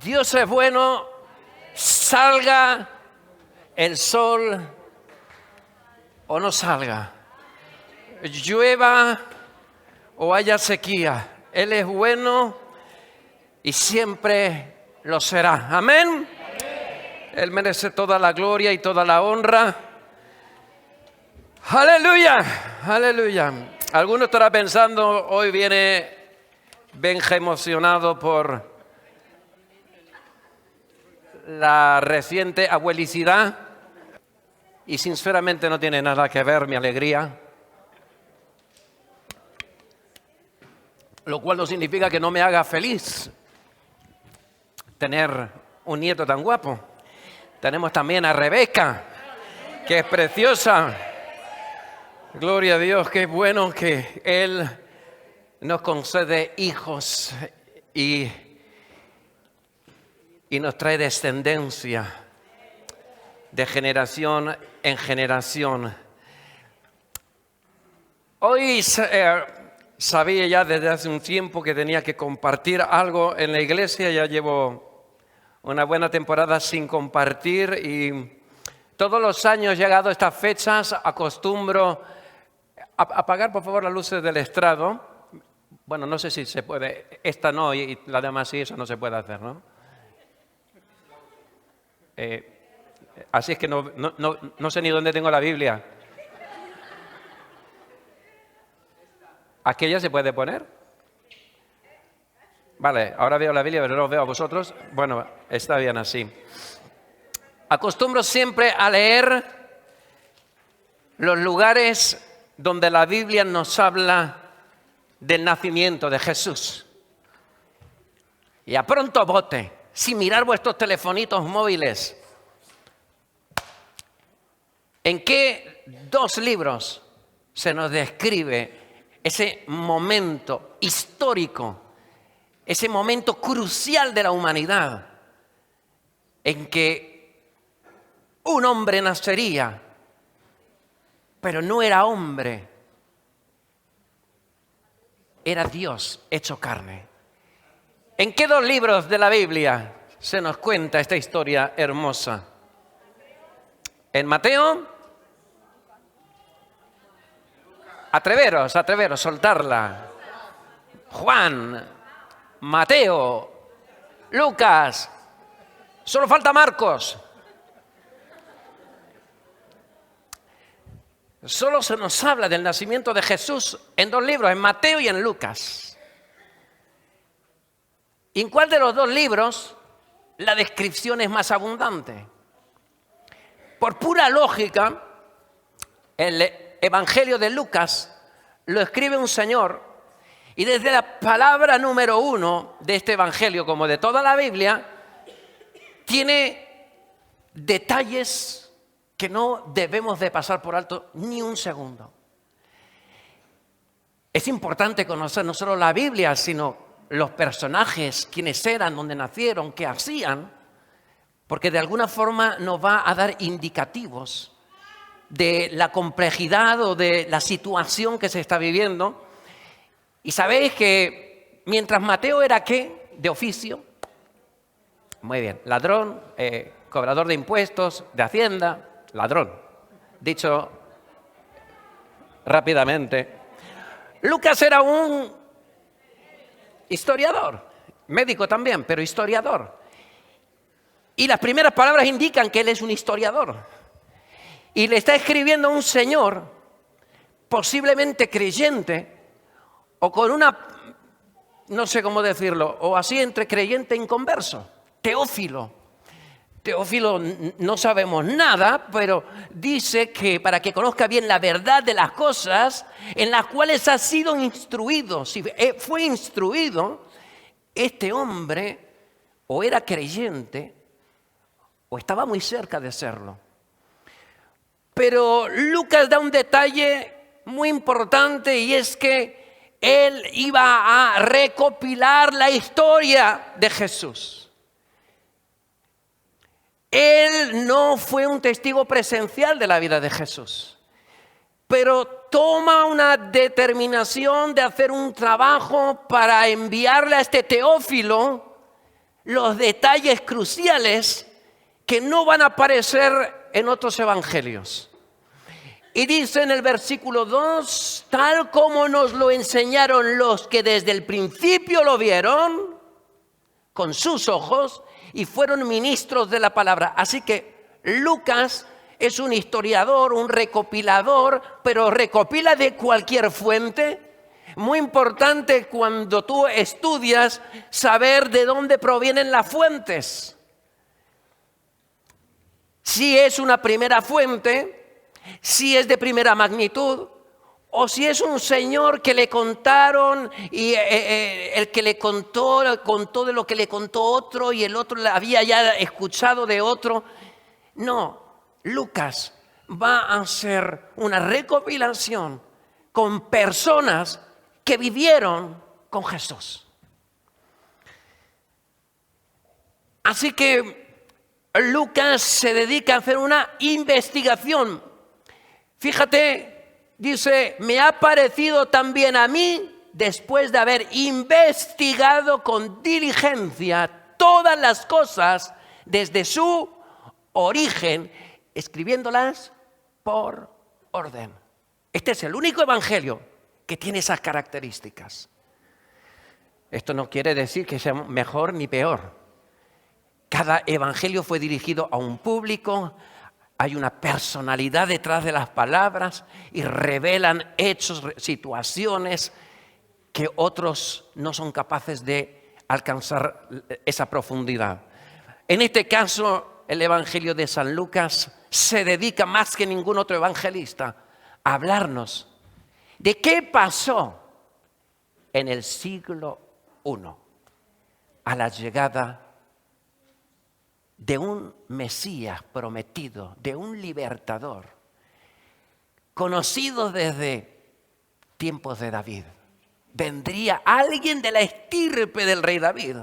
Dios es bueno, salga el sol o no salga, llueva o haya sequía. Él es bueno y siempre lo será. Amén. Él merece toda la gloria y toda la honra. Aleluya, aleluya. Alguno estará pensando, hoy viene Benja emocionado por la reciente abuelicidad, y sinceramente no tiene nada que ver mi alegría, lo cual no significa que no me haga feliz tener un nieto tan guapo. Tenemos también a Rebeca, que es preciosa. Gloria a Dios, qué bueno que Él nos concede hijos y nos trae descendencia de generación en generación. Hoy sabía ya desde hace un tiempo que tenía que compartir algo en la iglesia. Ya llevo una buena temporada sin compartir y todos los años, llegado a estas fechas, acostumbro a apagar por favor las luces del estrado. Bueno, no sé si se puede, esta no y la demás sí, eso no se puede hacer, ¿no? Así es que no sé ni dónde tengo la Biblia. ¿Aquella se puede poner? Vale, ahora veo la Biblia, pero no os veo a vosotros. Bueno, está bien así. Acostumbro siempre a leer los lugares donde la Biblia nos habla del nacimiento de Jesús. Y a pronto bote, sin mirar vuestros telefonitos móviles, ¿en qué dos libros se nos describe ese momento histórico, ese momento crucial de la humanidad en que un hombre nacería, pero no era hombre, era Dios hecho carne? ¿En qué dos libros de la Biblia se nos cuenta esta historia hermosa? ¿En Mateo? Atreveros, soltarla. Juan, Mateo, Lucas, solo falta Marcos. Solo se nos habla del nacimiento de Jesús en dos libros, en Mateo y en Lucas. ¿Y en cuál de los dos libros la descripción es más abundante? Por pura lógica, el Evangelio de Lucas lo escribe un señor y desde la palabra número 1 de este Evangelio, como de toda la Biblia, tiene detalles que no debemos de pasar por alto ni un segundo. Es importante conocer no solo la Biblia, sino los personajes, quiénes eran, dónde nacieron, qué hacían, porque de alguna forma nos va a dar indicativos de la complejidad o de la situación que se está viviendo. Y sabéis que mientras Mateo era ¿qué? De oficio. Muy bien, ladrón, cobrador de impuestos, de Hacienda, ladrón, dicho rápidamente. Lucas era un historiador, médico también, pero historiador. Y las primeras palabras indican que él es un historiador. Y le está escribiendo a un señor, posiblemente creyente, o con una, no sé cómo decirlo, o así entre creyente e inconverso, Teófilo. Teófilo no sabemos nada, pero dice que para que conozca bien la verdad de las cosas en las cuales ha sido instruido. Si fue instruido, este hombre o era creyente o estaba muy cerca de serlo. Pero Lucas da un detalle muy importante y es que él iba a recopilar la historia de Jesús. Él no fue un testigo presencial de la vida de Jesús, pero toma una determinación de hacer un trabajo para enviarle a este Teófilo los detalles cruciales que no van a aparecer en otros evangelios. Y dice en el versículo 2, tal como nos lo enseñaron los que desde el principio lo vieron con sus ojos y fueron ministros de la palabra. Así que Lucas es un historiador, un recopilador, pero recopila de cualquier fuente. Muy importante cuando tú estudias saber de dónde provienen las fuentes. Si es una primera fuente, si es de primera magnitud, o si es un señor que le contaron y el que le contó de lo que le contó otro y el otro había ya escuchado de otro. No, Lucas va a hacer una recopilación con personas que vivieron con Jesús. Así que Lucas se dedica a hacer una investigación. Fíjate, dice, me ha parecido también a mí, después de haber investigado con diligencia todas las cosas desde su origen, escribiéndolas por orden. Este es el único evangelio que tiene esas características. Esto no quiere decir que sea mejor ni peor. Cada evangelio fue dirigido a un público, hay una personalidad detrás de las palabras y revelan hechos, situaciones que otros no son capaces de alcanzar esa profundidad. En este caso, el evangelio de San Lucas se dedica más que ningún otro evangelista a hablarnos de qué pasó en el siglo I a la llegada de un Mesías prometido, de un libertador, conocido desde tiempos de David. Vendría alguien de la estirpe del rey David,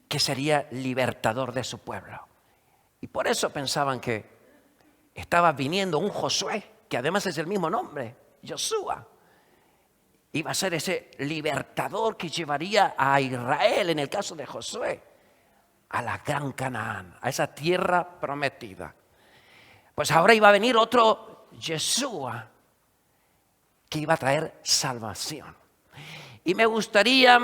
que sería libertador de su pueblo. Y por eso pensaban que estaba viniendo un Josué, que además es el mismo nombre, Josué. Iba a ser ese libertador que llevaría a Israel, en el caso de Josué, a la gran Canaán, a esa tierra prometida. Pues ahora iba a venir otro Yeshua que iba a traer salvación. Y me gustaría,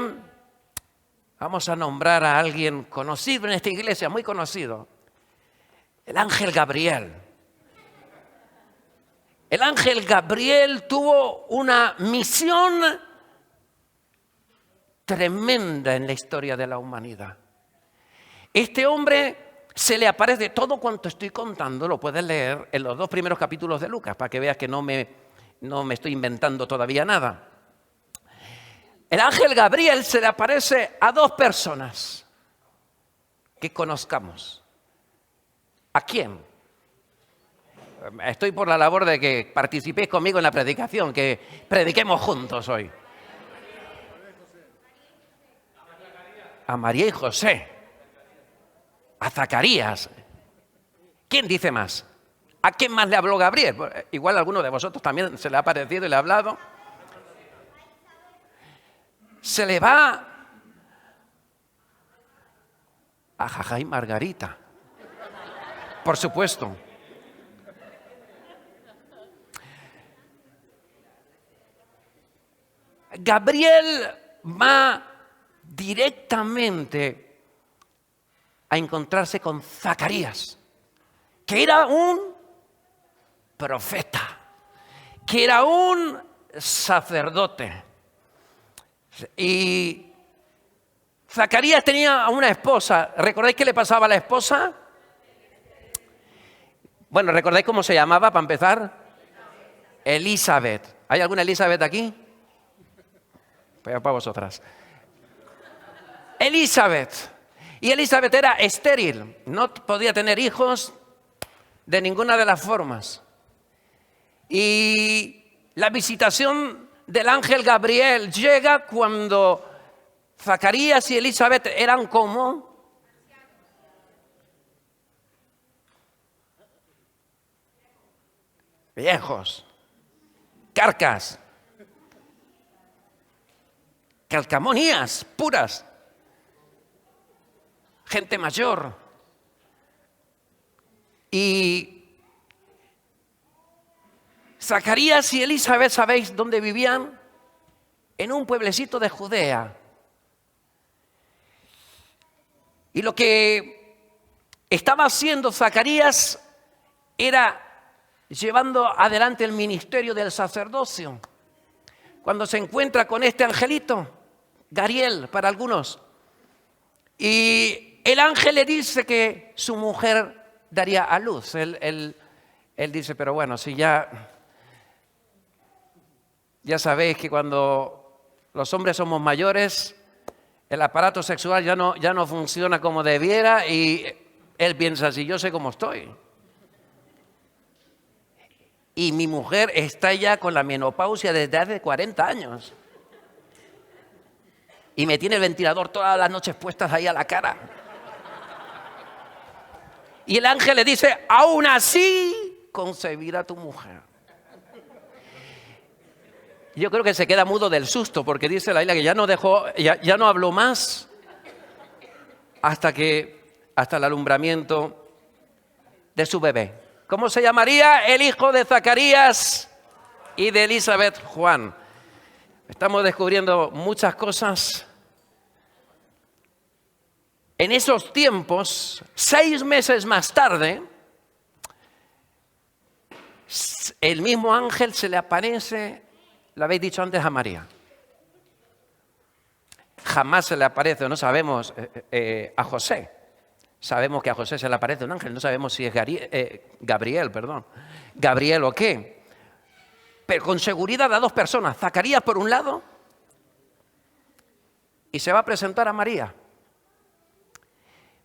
vamos a nombrar a alguien conocido en esta iglesia, muy conocido, el ángel Gabriel. El ángel Gabriel tuvo una misión tremenda en la historia de la humanidad. Este hombre se le aparece, todo cuanto estoy contando lo puedes leer en los 2 primeros capítulos de Lucas, para que veas que no me estoy inventando todavía nada. El ángel Gabriel se le aparece a 2 personas que conozcamos. ¿A quién? Estoy por la labor de que participéis conmigo en la predicación, que prediquemos juntos hoy. A María y José. A Zacarías. ¿Quién dice más? ¿A quién más le habló Gabriel? Igual a alguno de vosotros también se le ha parecido y le ha hablado. Se le va a Jaja y Margarita. Por supuesto. Gabriel va directamente a encontrarse con Zacarías, que era un profeta, que era un sacerdote. Y Zacarías tenía una esposa. ¿Recordáis qué le pasaba a la esposa? Bueno, ¿recordáis cómo se llamaba para empezar? Elizabeth. ¿Hay alguna Elizabeth aquí? Pues para vosotras. Elizabeth. Y Elizabeth era estéril, no podía tener hijos de ninguna de las formas. Y la visitación del ángel Gabriel llega cuando Zacarías y Elizabeth eran como viejos, carcas, calcamonías puras. gente mayor. Y Zacarías y Elizabeth, ¿sabéis dónde vivían? En un pueblecito de Judea. Y lo que estaba haciendo Zacarías era llevando adelante el ministerio del sacerdocio. Cuando se encuentra con este angelito, Gabriel para algunos, y el ángel le dice que su mujer daría a luz. Él dice, pero bueno, si ya sabéis que cuando los hombres somos mayores, el aparato sexual ya no funciona como debiera, y él piensa, si yo sé cómo estoy. Y mi mujer está ya con la menopausia desde hace 40 años. Y me tiene el ventilador todas las noches puestas ahí a la cara. Y el ángel le dice, aún así concebirá tu mujer. Yo creo que se queda mudo del susto, porque dice la isla que ya no habló más hasta el alumbramiento de su bebé. ¿Cómo se llamaría? El hijo de Zacarías y de Elizabeth, Juan. Estamos descubriendo muchas cosas. En esos tiempos, 6 meses más tarde, el mismo ángel se le aparece, lo habéis dicho antes, a María. Jamás se le aparece, no sabemos, a José. Sabemos que a José se le aparece un ángel, no sabemos si es Gabriel o qué. Pero con seguridad a 2 personas, Zacarías por un lado, y se va a presentar a María.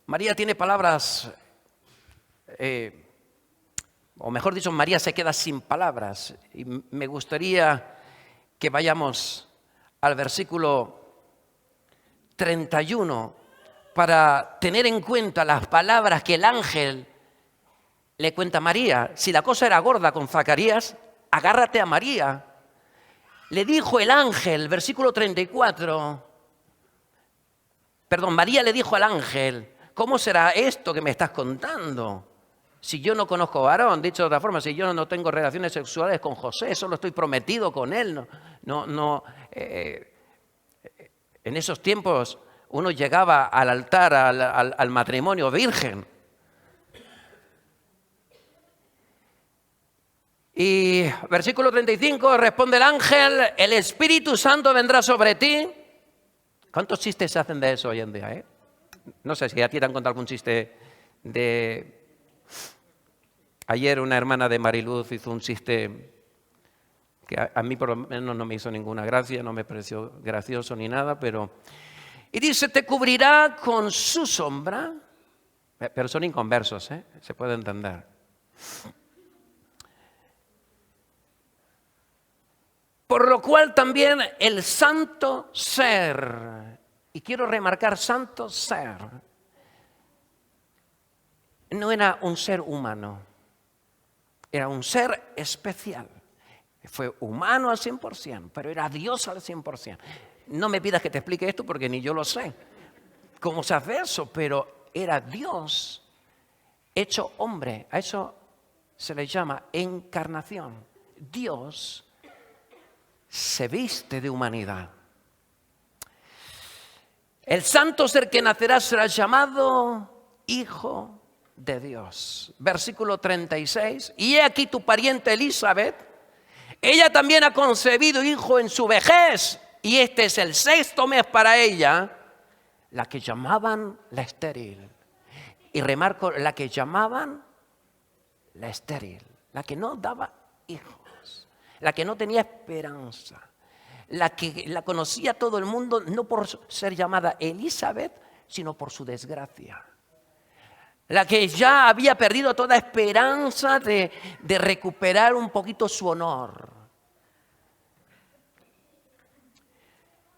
María tiene palabras, o mejor dicho, María se queda sin palabras. Y me gustaría que vayamos al versículo 31 para tener en cuenta las palabras que el ángel le cuenta a María. Si la cosa era gorda con Zacarías, agárrate a María. Le dijo el ángel, versículo 34, María le dijo al ángel, ¿cómo será esto que me estás contando? Si yo no conozco varón, dicho de otra forma, si yo no tengo relaciones sexuales con José, solo estoy prometido con él. En esos tiempos uno llegaba al altar, al matrimonio virgen. Y versículo 35, responde el ángel, el Espíritu Santo vendrá sobre ti. ¿Cuántos chistes se hacen de eso hoy en día? No sé si a ti te han contado algún chiste de... Ayer una hermana de Mariluz hizo un chiste que a mí por lo menos no me hizo ninguna gracia, no me pareció gracioso ni nada, pero... Y dice, te cubrirá con su sombra, pero son inconversos, se puede entender. Por lo cual también el santo ser, y quiero remarcar santo ser, no era un ser humano, era un ser especial. Fue humano al 100%, pero era Dios al 100%. No me pidas que te explique esto porque ni yo lo sé cómo se hace eso, pero era Dios hecho hombre. A eso se le llama encarnación. Dios se viste de humanidad. El santo ser que nacerá será llamado Hijo de Dios. Versículo 36. Y he aquí tu pariente Elizabeth, ella también ha concebido hijo en su vejez. Y este es el 6º mes para ella, la que llamaban la estéril. Y remarco, la que llamaban la estéril, la que no daba hijos, la que no tenía esperanza, la que la conocía todo el mundo, no por ser llamada Elizabeth, sino por su desgracia. La que ya había perdido toda esperanza de recuperar un poquito su honor.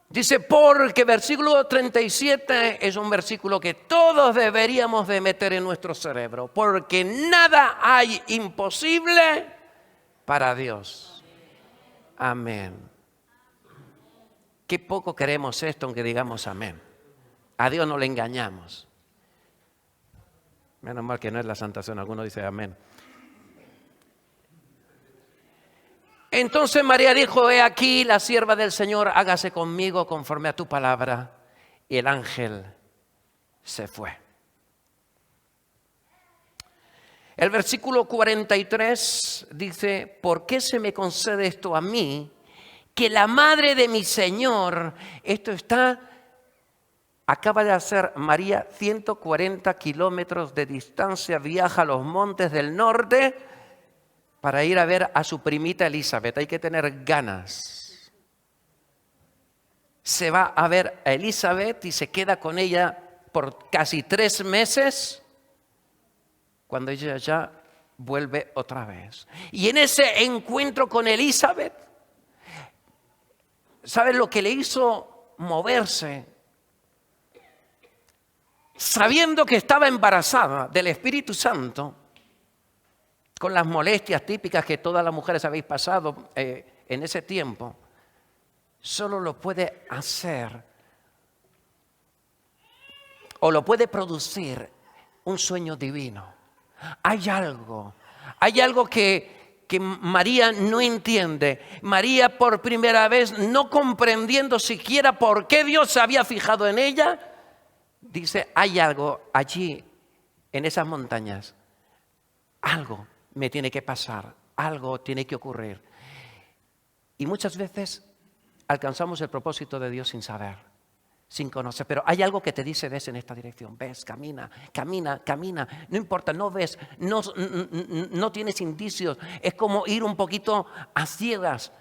Dice, porque versículo 37 es un versículo que todos deberíamos de meter en nuestro cerebro. Porque nada hay imposible para Dios. Amén. Qué poco queremos esto aunque digamos amén. A Dios no le engañamos. Menos mal que no es la Santa Cena, alguno dice amén. Entonces María dijo, he aquí la sierva del Señor, hágase conmigo conforme a tu palabra. Y el ángel se fue. El versículo 43 dice, ¿por qué se me concede esto a mí? Que la madre de mi Señor, acaba de hacer María 140 kilómetros de distancia, viaja a los montes del norte para ir a ver a su primita Elizabeth. Hay que tener ganas. Se va a ver a Elizabeth y se queda con ella por casi 3 meses, cuando ella ya vuelve otra vez. Y en ese encuentro con Elizabeth, ¿sabes lo que le hizo moverse? Sabiendo que estaba embarazada del Espíritu Santo, con las molestias típicas que todas las mujeres habéis pasado en ese tiempo, solo lo puede hacer o lo puede producir un sueño divino. Hay algo que María no entiende. María, por primera vez, no comprendiendo siquiera por qué Dios se había fijado en ella, dice, hay algo allí en esas montañas. Algo me tiene que pasar, algo tiene que ocurrir. Y muchas veces alcanzamos el propósito de Dios sin saber, sin conocer. Pero hay algo que te dice, ves en esta dirección, ves, camina, camina, camina. No importa, no ves, no tienes indicios. Es como ir un poquito a ciegas.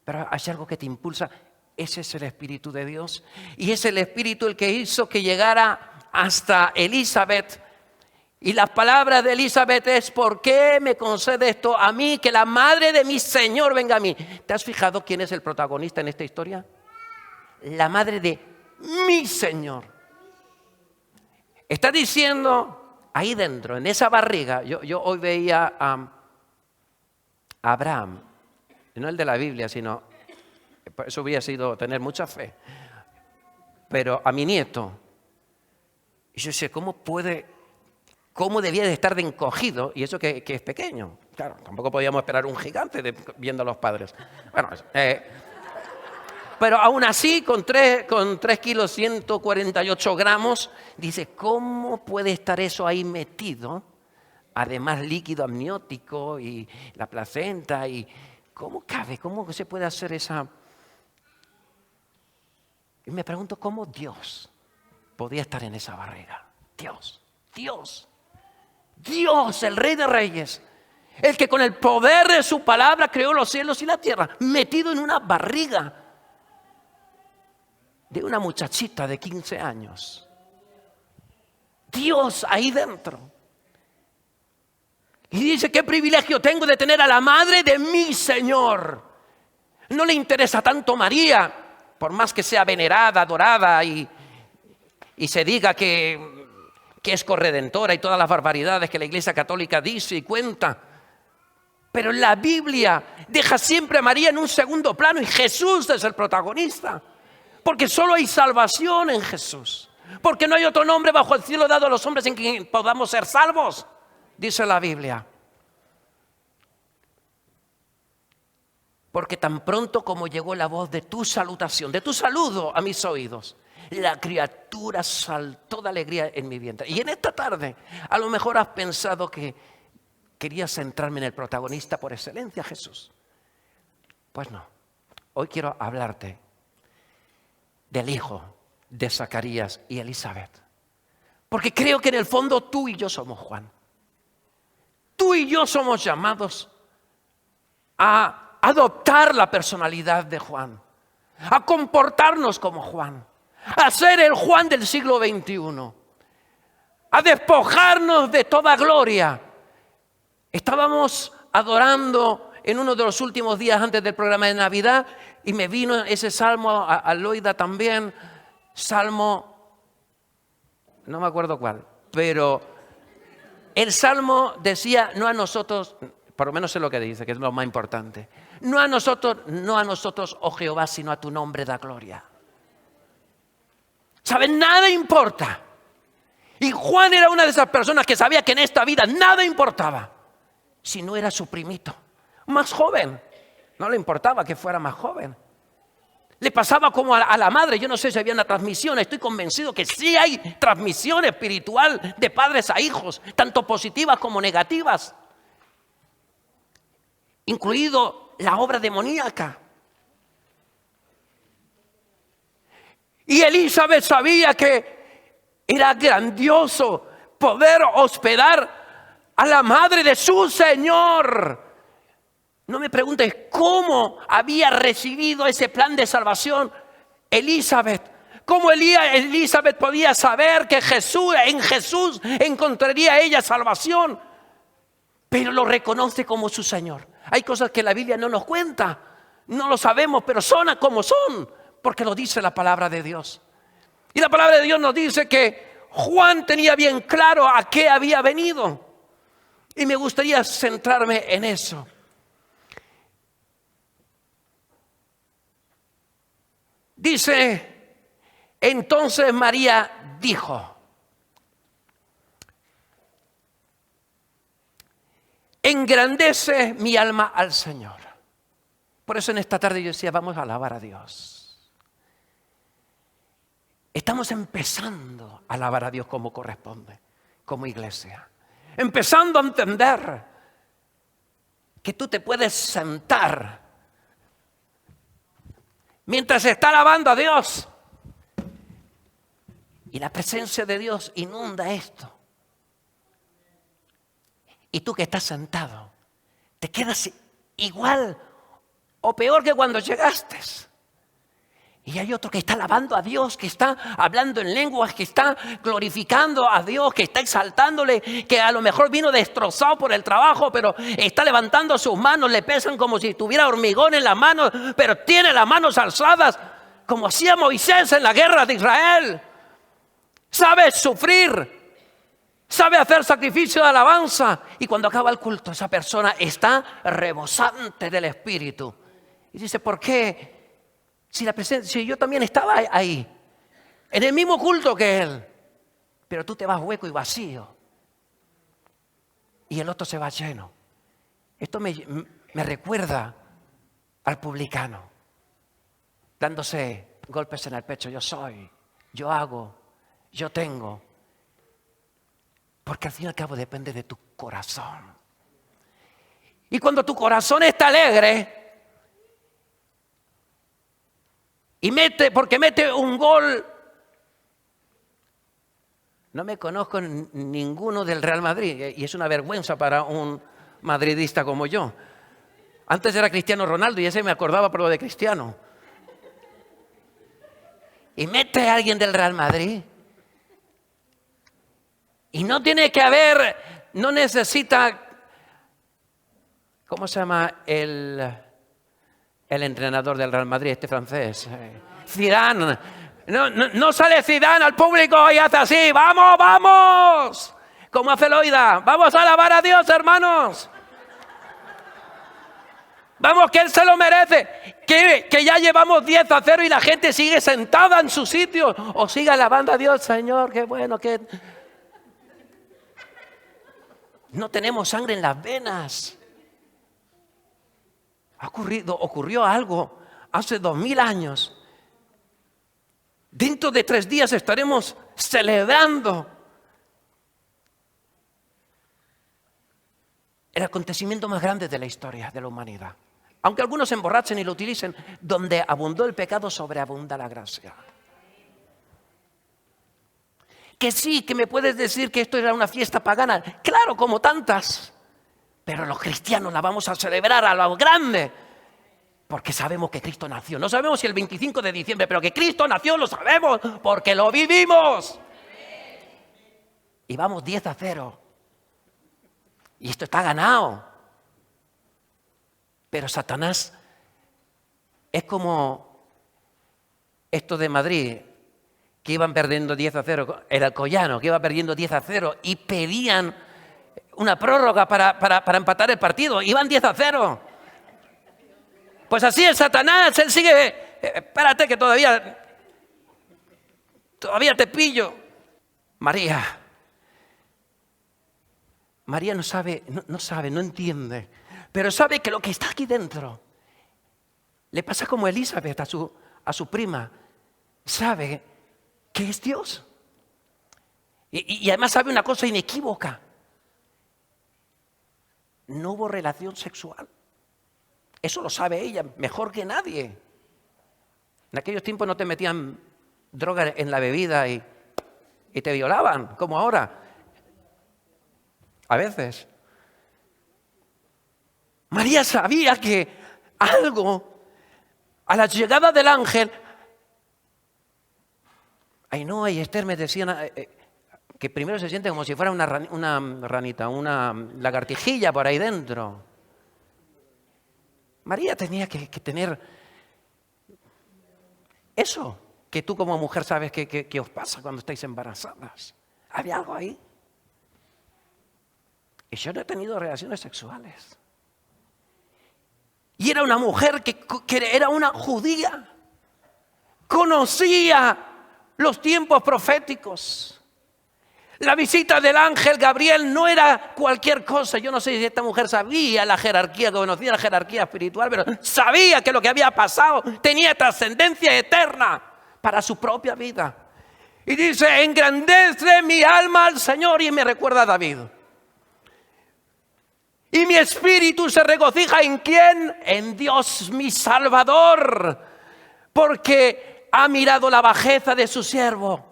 Pero hay algo que te impulsa. Ese es el Espíritu de Dios. Y es el Espíritu el que hizo que llegara hasta Elizabeth. Y la palabra de Elizabeth es, ¿por qué me concede esto a mí? Que la madre de mi Señor venga a mí. ¿Te has fijado quién es el protagonista en esta historia? La madre de mi Señor. Está diciendo ahí dentro, en esa barriga. Yo hoy veía a Abraham, no el de la Biblia, sino, eso hubiera sido tener mucha fe, pero a mi nieto. Y yo decía, ¿cómo debía de estar de encogido? Y eso que es pequeño. Claro, tampoco podíamos esperar un gigante viendo a los padres. Bueno, pero aún así, con 3 kilos 148 gramos, dice, ¿cómo puede estar eso ahí metido? Además, líquido amniótico y la placenta. Y ¿cómo cabe? ¿Cómo se puede hacer esa? Y me pregunto, ¿cómo Dios podía estar en esa barriga? Dios, el Rey de Reyes, el que con el poder de su palabra creó los cielos y la tierra, metido en una barriga de una muchachita de 15 años. Dios ahí dentro. Y dice, qué privilegio tengo de tener a la madre de mi Señor. No le interesa tanto María, por más que sea venerada, adorada y se diga que es corredentora y todas las barbaridades que la Iglesia Católica dice y cuenta. Pero la Biblia deja siempre a María en un segundo plano y Jesús es el protagonista. Porque solo hay salvación en Jesús. Porque no hay otro nombre bajo el cielo dado a los hombres en quien podamos ser salvos, dice la Biblia. Porque tan pronto como llegó la voz de tu salutación, de tu saludo a mis oídos, la criatura saltó de alegría en mi vientre. Y en esta tarde, a lo mejor has pensado que querías centrarme en el protagonista por excelencia, Jesús. Pues no, hoy quiero hablarte del hijo de Zacarías y Elizabeth. Porque creo que en el fondo tú y yo somos Juan. Tú y yo somos llamados a adoptar la personalidad de Juan, a comportarnos como Juan, a ser el Juan del siglo XXI, a despojarnos de toda gloria. Estábamos adorando en uno de los últimos días antes del programa de Navidad y me vino ese salmo, a Loida también, salmo, no me acuerdo cuál, pero el salmo decía, no a nosotros, por lo menos sé lo que dice, que es lo más importante, no a nosotros, oh Jehová, sino a tu nombre da gloria. ¿Saben? Nada importa. Y Juan era una de esas personas que sabía que en esta vida nada importaba si no era su primito, más joven. No le importaba que fuera más joven. Le pasaba como a la madre. Yo no sé si había una transmisión. Estoy convencido que sí hay transmisión espiritual de padres a hijos, tanto positivas como negativas, incluido la obra demoníaca. Y Elizabeth sabía que era grandioso poder hospedar a la madre de su Señor. No me preguntes cómo había recibido ese plan de salvación Elizabeth. ¿Cómo Elizabeth podía saber que en Jesús encontraría ella salvación? Pero lo reconoce como su Señor. Hay cosas que la Biblia no nos cuenta. No lo sabemos, pero son como son, porque lo dice la palabra de Dios. Y la palabra de Dios nos dice que Juan tenía bien claro a qué había venido. Y me gustaría centrarme en eso. Dice, entonces María dijo: engrandece mi alma al Señor. Por eso en esta tarde yo decía, vamos a alabar a Dios. Estamos empezando a alabar a Dios como corresponde, como iglesia. Empezando a entender que tú te puedes sentar mientras se está alabando a Dios. Y la presencia de Dios inunda esto. Y tú que estás sentado, te quedas igual o peor que cuando llegaste. Y hay otro que está alabando a Dios, que está hablando en lenguas, que está glorificando a Dios, que está exaltándole, que a lo mejor vino destrozado por el trabajo, pero está levantando sus manos, le pesan como si tuviera hormigón en las manos, pero tiene las manos alzadas, como hacía Moisés en la guerra de Israel. Sabe sufrir, sabe hacer sacrificio de alabanza, y cuando acaba el culto, esa persona está rebosante del Espíritu. Y dice, ¿por qué? Si yo también estaba ahí, en el mismo culto que él, pero tú te vas hueco y vacío, y el otro se va lleno. Esto me recuerda al publicano, dándose golpes en el pecho. Yo soy, yo hago, yo tengo. Porque al fin y al cabo depende de tu corazón. Y cuando tu corazón está alegre, y porque mete un gol. No me conozco ninguno del Real Madrid, y es una vergüenza para un madridista como yo. Antes era Cristiano Ronaldo y ese me acordaba por lo de Cristiano. Y mete a alguien del Real Madrid. Y no tiene que haber, no necesita, ¿cómo se llama el entrenador del Real Madrid, este francés? Zidane. No sale Zidane al público y hace así, ¡vamos, vamos! Como hace Loida, vamos a alabar a Dios, hermanos. Vamos, que Él se lo merece. Que ya llevamos 10-0 y la gente sigue sentada en su sitio. O sigue alabando a Dios, Señor, qué bueno que... No tenemos sangre en las venas. Ocurrió algo hace 2000 años. Dentro de 3 días estaremos celebrando el acontecimiento más grande de la historia de la humanidad. Aunque algunos se emborrachen y lo utilicen, donde abundó el pecado, sobreabunda la gracia. Que sí, que me puedes decir que esto era una fiesta pagana. Claro, como tantas. Pero los cristianos la vamos a celebrar a lo grande. Porque sabemos que Cristo nació. No sabemos si el 25 de diciembre, pero que Cristo nació lo sabemos porque lo vivimos. Y vamos 10-0. Y esto está ganado. Pero Satanás es como esto de Madrid, que iban perdiendo 10-0, el Alcoyano, que iba perdiendo 10-0 y pedían una prórroga para empatar el partido. Iban 10-0. Pues así es Satanás, él sigue. Espérate que todavía te pillo. María María no sabe, no entiende, pero sabe que lo que está aquí dentro le pasa como Elizabeth a su prima. Sabe que es Dios. Y además sabe una cosa inequívoca. No hubo relación sexual. Eso lo sabe ella mejor que nadie. En aquellos tiempos no te metían droga en la bebida y te violaban, como ahora. A veces. María sabía que algo, a la llegada del ángel, Ainhoa y Esther me decían que primero se siente como si fuera una ranita, una lagartijilla por ahí dentro. María tenía que tener eso que tú como mujer sabes que os pasa cuando estáis embarazadas. Había algo ahí. Y yo no he tenido relaciones sexuales. Y era una mujer que era una judía. Conocía los tiempos proféticos. La visita del ángel Gabriel no era cualquier cosa. Yo no sé si esta mujer sabía la jerarquía, conocía la jerarquía espiritual, pero sabía que lo que había pasado tenía trascendencia eterna para su propia vida. Y dice, engrandece mi alma al Señor, y me recuerda a David. Y mi espíritu se regocija ¿en quién? En Dios mi Salvador, porque ha mirado la bajeza de su sierva.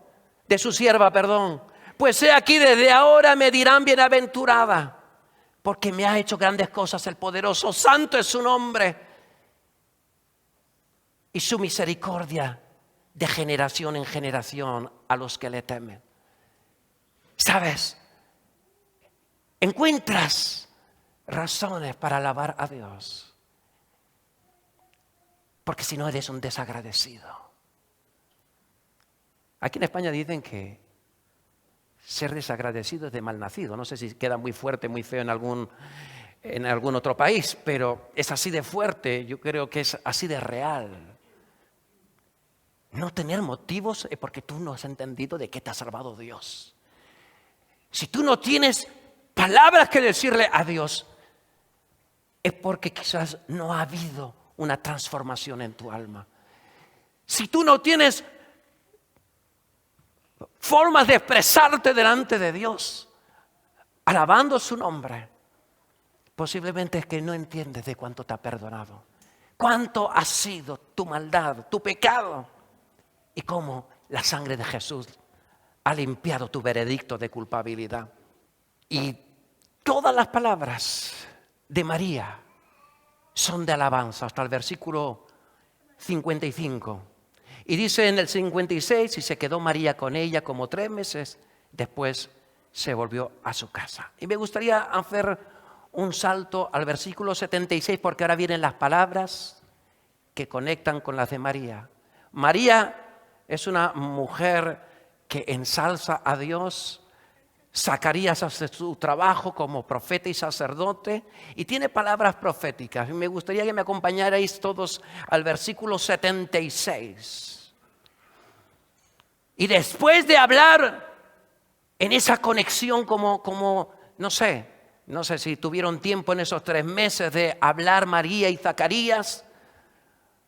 Pues he aquí, desde ahora me dirán bienaventurada, porque me ha hecho grandes cosas el poderoso. Santo es su nombre, y su misericordia de generación en generación a los que le temen. ¿Sabes? Encuentras razones para alabar a Dios, porque si no eres un desagradecido. Aquí en España dicen que ser desagradecido es de malnacido. No sé si queda muy fuerte, muy feo en algún otro país, pero es así de fuerte. Yo creo que es así de real. No tener motivos es porque tú no has entendido de qué te ha salvado Dios. Si tú no tienes palabras que decirle a Dios, es porque quizás no ha habido una transformación en tu alma. Si tú no tienes formas de expresarte delante de Dios, alabando su nombre, posiblemente es que no entiendes de cuánto te ha perdonado, cuánto ha sido tu maldad, tu pecado, y cómo la sangre de Jesús ha limpiado tu veredicto de culpabilidad. Y todas las palabras de María son de alabanza hasta el versículo 55. Y dice en el 56, y se quedó María con ella como 3 meses, después se volvió a su casa. Y me gustaría hacer un salto al versículo 76, porque ahora vienen las palabras que conectan con las de María. María es una mujer que ensalza a Dios. Zacarías hace su trabajo como profeta y sacerdote y tiene palabras proféticas. Y me gustaría que me acompañarais todos al versículo 76. Y después de hablar en esa conexión como no sé si tuvieron tiempo en esos 3 meses de hablar María y Zacarías,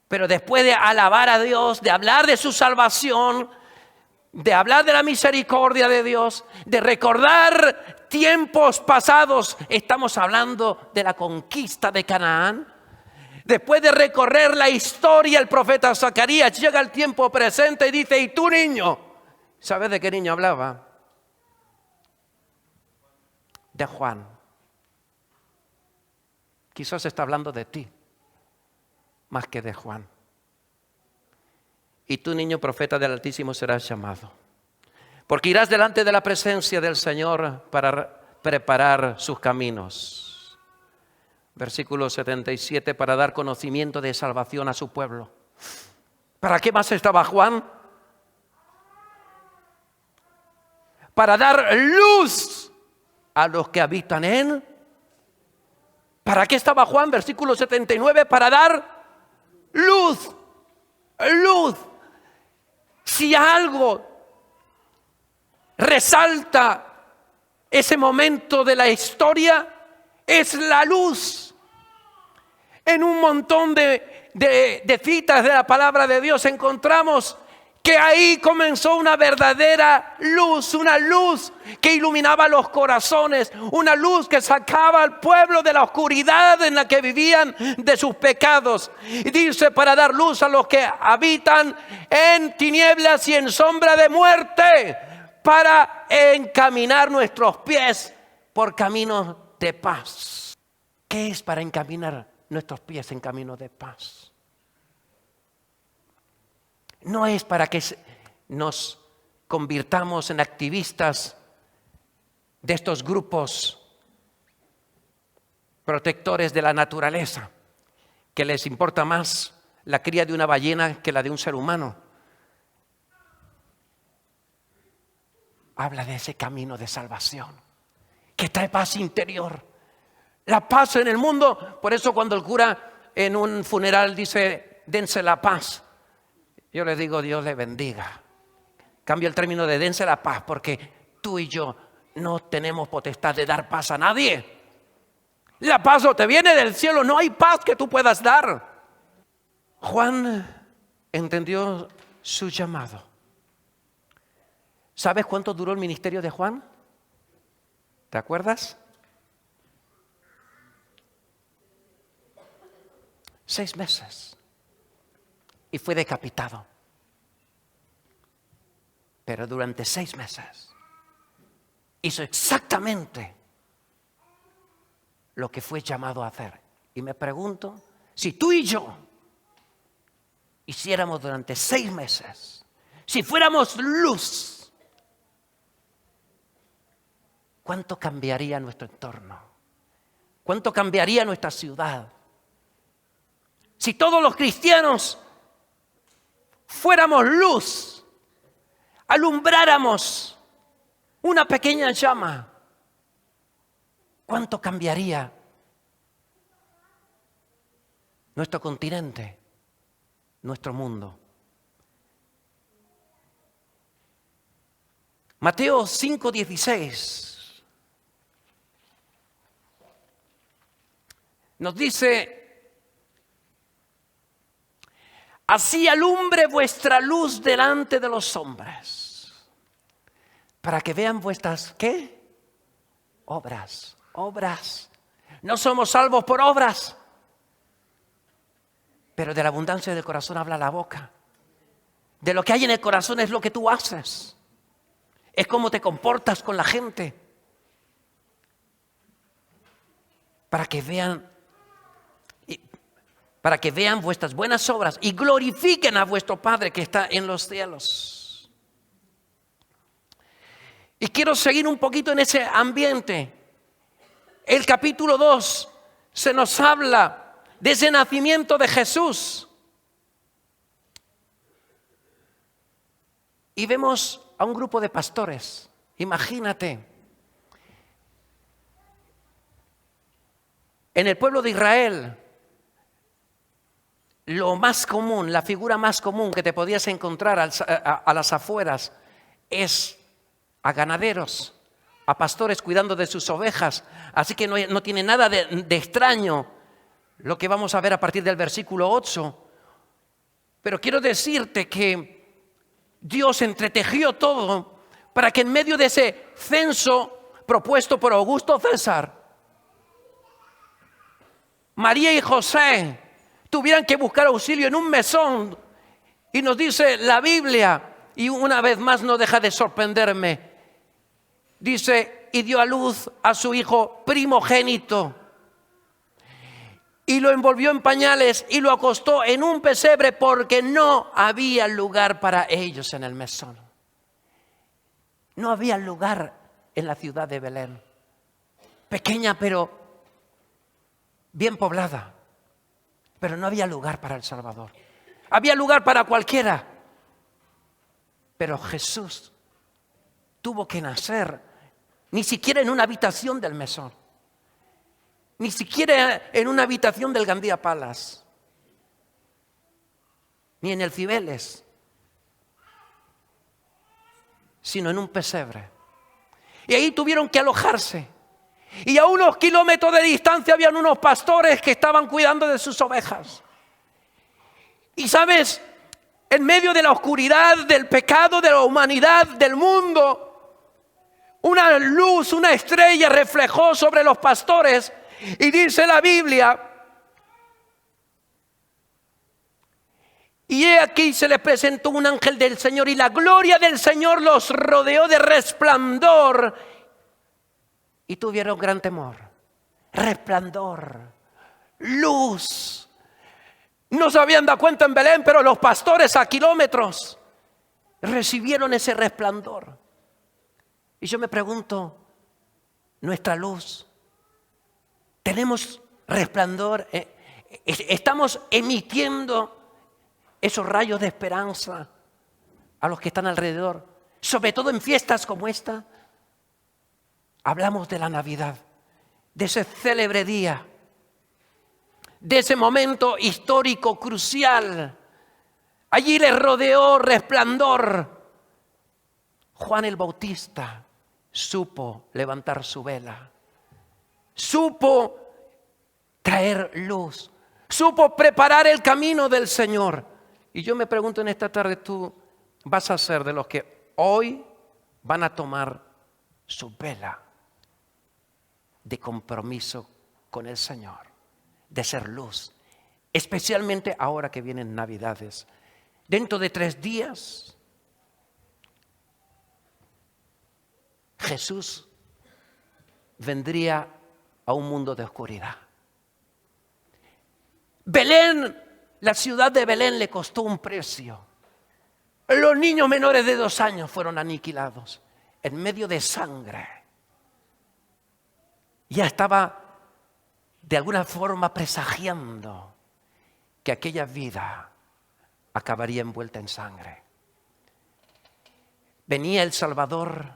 pero después de alabar a Dios, de hablar de su salvación, de hablar de la misericordia de Dios, de recordar tiempos pasados, estamos hablando de la conquista de Canaán. Después de recorrer la historia, el profeta Zacarías llega al tiempo presente y dice, ¿y tú, niño? ¿Sabes de qué niño hablaba? De Juan. Quizás está hablando de ti, más que de Juan. Y tú, niño profeta del Altísimo, serás llamado, porque irás delante de la presencia del Señor para preparar sus caminos. Versículo 77, para dar conocimiento de salvación a su pueblo. ¿Para qué más estaba Juan? Para dar luz a los que habitan en. ¿Para qué estaba Juan? Versículo 79, para dar luz. Luz. Si algo resalta ese momento de la historia es la luz. En un montón de citas de la palabra de Dios encontramos que ahí comenzó una verdadera luz, una luz que iluminaba los corazones, una luz que sacaba al pueblo de la oscuridad en la que vivían, de sus pecados. Y dice, para dar luz a los que habitan en tinieblas y en sombra de muerte, para encaminar nuestros pies por caminos de paz. ¿Qué es para encaminar nuestros pies en caminos de paz? No es para que nos convirtamos en activistas de estos grupos protectores de la naturaleza, que les importa más la cría de una ballena que la de un ser humano. Habla de ese camino de salvación que trae paz interior. La paz en el mundo. Por eso cuando el cura en un funeral dice, dense la paz, yo les digo, Dios le bendiga. Cambio el término de dense la paz, porque tú y yo no tenemos potestad de dar paz a nadie. La paz o te viene del cielo, no hay paz que tú puedas dar. Juan entendió su llamado. ¿Sabes cuánto duró el ministerio de Juan? ¿Te acuerdas? 6 meses. Y fue decapitado. Pero durante 6 meses hizo exactamente lo que fue llamado a hacer. Y me pregunto, si tú y yo hiciéramos durante 6 meses, si fuéramos luz, ¿cuánto cambiaría nuestro entorno? ¿Cuánto cambiaría nuestra ciudad? Si todos los cristianos fuéramos luz, alumbráramos una pequeña llama, ¿cuánto cambiaría nuestro continente, nuestro mundo? Mateo 5:16 nos dice: así alumbre vuestra luz delante de los hombres, para que vean vuestras, ¿qué? Obras. No somos salvos por obras, pero de la abundancia del corazón habla la boca. De lo que hay en el corazón es lo que tú haces. Es cómo te comportas con la gente. Para que vean vuestras buenas obras y glorifiquen a vuestro Padre que está en los cielos. Y quiero seguir un poquito en ese ambiente. El capítulo 2 se nos habla de ese nacimiento de Jesús. Y vemos a un grupo de pastores. Imagínate. En el pueblo de Israel, lo más común, la figura más común que te podías encontrar a las afueras es a ganaderos, a pastores cuidando de sus ovejas. Así que no tiene nada de extraño lo que vamos a ver a partir del versículo 8. Pero quiero decirte que Dios entretejió todo para que en medio de ese censo propuesto por Augusto César, María y José tuvieran que buscar auxilio en un mesón. Y nos dice la Biblia, y una vez más no deja de sorprenderme, dice, y dio a luz a su hijo primogénito, y lo envolvió en pañales y lo acostó en un pesebre porque no había lugar para ellos en el mesón. No había lugar en la ciudad de Belén, pequeña pero bien poblada. Pero no había lugar para el Salvador. Había lugar para cualquiera. Pero Jesús tuvo que nacer ni siquiera en una habitación del mesón. Ni siquiera en una habitación del Gandía Palace. Ni en el Cibeles. Sino en un pesebre. Y ahí tuvieron que alojarse. Y a unos kilómetros de distancia habían unos pastores que estaban cuidando de sus ovejas. Y sabes, en medio de la oscuridad, del pecado, de la humanidad, del mundo, una luz, una estrella reflejó sobre los pastores. Y dice la Biblia, y he aquí se les presentó un ángel del Señor y la gloria del Señor los rodeó de resplandor y tuvieron gran temor. Resplandor, luz. No se habían dado cuenta en Belén, pero los pastores a kilómetros recibieron ese resplandor. Y yo me pregunto, nuestra luz, ¿tenemos resplandor? ¿Estamos emitiendo esos rayos de esperanza a los que están alrededor? Sobre todo en fiestas como esta. Hablamos de la Navidad, de ese célebre día, de ese momento histórico crucial. Allí les rodeó resplandor. Juan el Bautista supo levantar su vela, supo traer luz, supo preparar el camino del Señor. Y yo me pregunto en esta tarde, ¿tú vas a ser de los que hoy van a tomar su vela de compromiso con el Señor, de ser luz, especialmente ahora que vienen Navidades? Dentro de 3 días, Jesús vendría a un mundo de oscuridad. Belén, la ciudad de Belén le costó un precio. Los niños menores de 2 años fueron aniquilados en medio de sangre. Ya estaba de alguna forma presagiando que aquella vida acabaría envuelta en sangre. Venía el Salvador,